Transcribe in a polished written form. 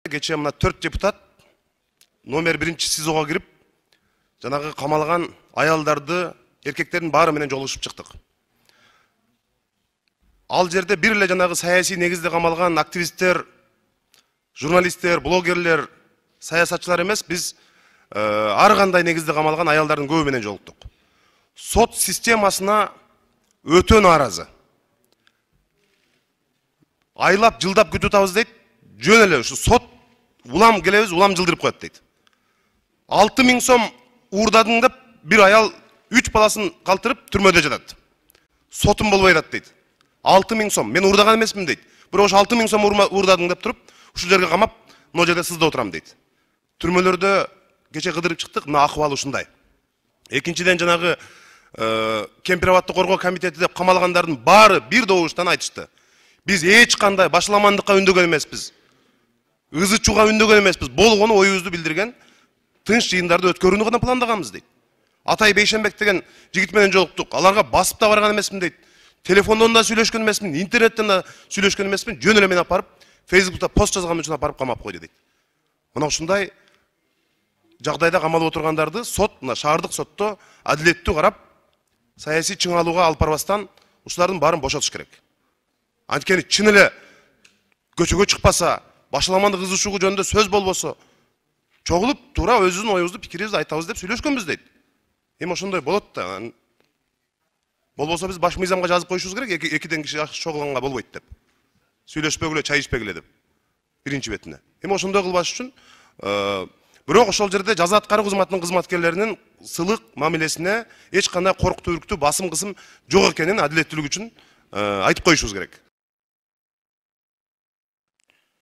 Кече мына 4 депутат номер 1 СИЗОга кирип, жанагы камалган аялдарды, эркектердин баары менен жолугушуп чыктык. Ал жерде бир эле жанагы саясий негизде камалган активисттер, журналисттер, блогерлер, саясатчылар эмес, биз ар кандай негизде камалган аялдардын көбү менен жолуктук. Сот системасына өтө нааразы. Айлап, жылдап күтүп атабыз дейт. Жөн эле ушу сот улам келебиз, улам жылдырып коет дейт. 6000 сом уурдадың деп бир аял 3 баласын калтырып түрмөдө жатат. Сотум болбой атат дейт. 6000 сом. Мен уурдаган эмесмин дейт. Бирок ошо 6000 сом уурдадың деп туруп, ушул жерге камап, мына жерде сызда отурам дейт. Түрмөлөрдө кече кыдырып чыктык, мына акыбал ушундай. Экинчиден жанагы кемпир абадты коргоо комитети деп камалгандардын баары бир добуштан айтышты. Биз эч кандай башаламандыкка үндөгөн эмеспиз. Ызы чууга үндөгөн эмеспиз. Болгону оюбузду билдирген тынч жыйындарды өткөрүүнү гана пландаганбыз дейт. Атай Бейшенбек деген жигит менен жолуктук. Аларга басып да барган эмесмин дейт. Телефондон да сүйлөшкөн эмесмин, интернеттен да сүйлөшкөн эмесмин. Жөн эле мен апарып, Facebook'та пост жазган үчүн апарып камап койду дейт. Мына ушундай жагдайда камалып отургандарды сот, мына шаардык сотто адилеттүү карап, саясий чыңалууга алып барбастан ушулардын баарын бошотуш керек. Анткени чын эле көчөгө чыкпаса, башаламандык ызы чуу жөнүндө сөз болбосо, чогулуп туура өзүбүздүн оюбузду, пикирибизди айтабыз деп сүйлөшкөнбүз дейт. Эми ошондой болот да. Болбосо биз баш мыйзамга жазып коюшубуз керек, экиден киши чогулганга болбойт деп. Сүйлөшпөгүлө, чай ичпегиле деп. Биринчи бетине. Эми ошондой кылбаш үчүн бирок ошол жерде жаза аткаруу кызматынын кызматкерлеринин сылык мамилесине эч кандай коркутуу, үрктүү, басым кысым жок экенин адилеттүүлүк үчүн айтып коюшубуз керек.